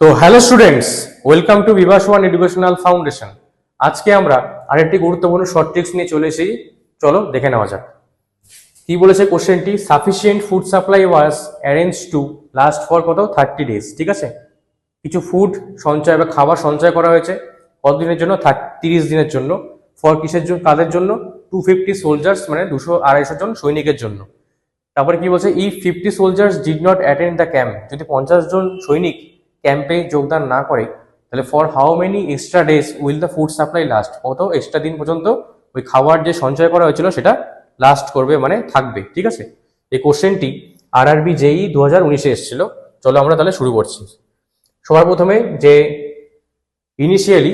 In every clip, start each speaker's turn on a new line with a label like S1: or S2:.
S1: তো hello students, welcome to Bibhas one educational foundation. আজকে আমরা আরেকটি গুরুত্বপূর্ণ শর্ট ট্রিক্স নিয়ে চলে এসেছি। চলো দেখে নেওয়া যাক কি বলেছে কোশ্চেনটি। Sufficient food supply was arrange to last for কত 30 days। ঠিক আছে, কিছু ফুড সঞ্চয় বা খাবার সঞ্চয় করা হয়েছে কতদিনের জন্য? 30 দিনের জন্য। ফর কিসের জন্য, কাদের জন্য? 250 সোলজার্স, মানে 200-250 জন সৈনিকের জন্য। তারপরে কি বলছে, if 50 soldiers did not attend the camp, যদি 50 জন সৈনিক ক্যাম্পে যোগদান না করে তাহলে for how many extra days will the food supply last, কত এক্সট্রা দিন পর্যন্ত ওই খাবার যে সঞ্চয় করা হয়েছিল সেটা লাস্ট করবে, মানে থাকবে। ঠিক আছে, এই কোশ্চেনটি আরআরবি জেই 2019-এ এসেছিল। চলো আমরা তাহলে শুরু করছি। সবার প্রথমে যে ইনিশিয়ালি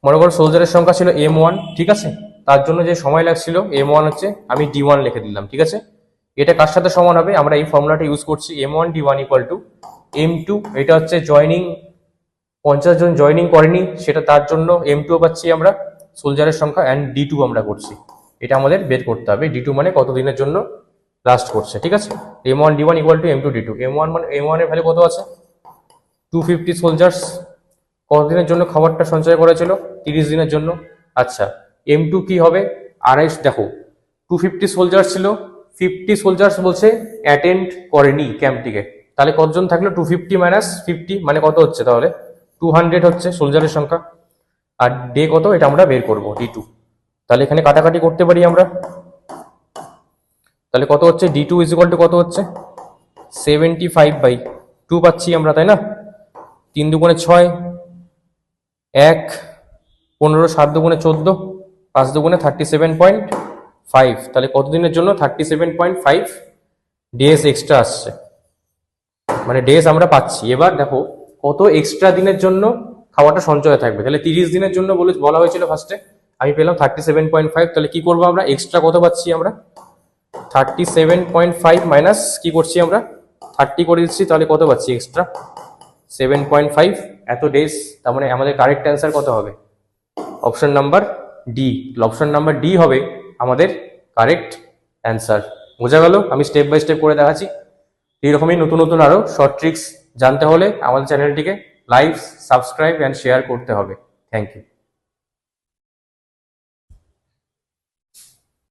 S1: মনে করো সোলজারের সংখ্যা ছিল M1, ঠিক আছে, তার জন্য যে সময় লাগছিল M1 হচ্ছে, আমি D1 লিখে দিলাম। ঠিক আছে, এটা কার সাথে সমান হবে? আমরা এই ফর্মুলাটা ইউজ করছি, M1 D1 = M2। এটা হচ্ছে জয়নিং, 50 জন জয়নিং করেনি সেটা, তার জন্য M2 পাচ্ছি আমরা সোলজারের সংখ্যা, অ্যান্ড D2 আমরা করছি। এটা আমাদের বের করতে হবে, D2 মানে কত দিনের জন্য লাস্ট করছে। ঠিক আছে, M1 D1 = M2 D2। M1 মানে M1 এর ভ্যালু কত আছে? 250 সোলজার্স কতদিনের জন্য খাবারটা সঞ্চয় করেছিল? 30 দিনের জন্য। আচ্ছা, M2 কি হবে? দেখো 250 সোলজার্স ছিল, 50 সোলজার্স বলছে অ্যাটেন্ড করেনি ক্যাম্পটিকে, তাহলে কতজন থাকলো? 250 - 50 মানে কত হচ্ছে? তাহলে 200 হচ্ছে সোলজারের সংখ্যা। আর ডে কত, এটা আমরা বের করবো, D2। তাহলে এখানে কাটাকাটি করতে পারি আমরা, তাহলে কত হচ্ছে? D2 = কত হচ্ছে? 75/2 পাচ্ছি আমরা, তাই না? 3 দুগুণে 6, 1 15, 7 দুগুণে 14, 5 দুগুণে 37.5। তাহলে কতদিনের জন্য? 37.5 ডেজ এক্সট্রা আসছে, মানে ডেজ আমরা পাচ্ছি। এবার দেখো কত এক্সট্রা দিনের জন্য খাবারটা সঞ্চয় থাকবে। তাহলে 30 দিনের জন্য বলা হয়েছিল ফার্স্টে, আমি পেলাম 37.5। তাহলে কি করবো আমরা? এক্সট্রা কত পাচ্ছি আমরা? 37.5 মাইনাস কি করছি আমরা? 30 করে দিচ্ছি, তাহলে কত পাচ্ছি এক্সট্রা? 7.5 এত ডেজ। তার মানে আমাদের কারেক্ট অ্যান্সার কত হবে? Option number D. Option number D হবে আমাদের কারেক্ট অ্যান্সার। বোঝা গেল? আমি স্টেপ বাই স্টেপ করে দেখাচ্ছি। এইরকমই নতুন নতুন আরো শর্ট ট্রিক্স জানতে হলে আমাদের চ্যানেলটিকে লাইক, সাবস্ক্রাইব অ্যান্ড শেয়ার করতে হবে। Thank you.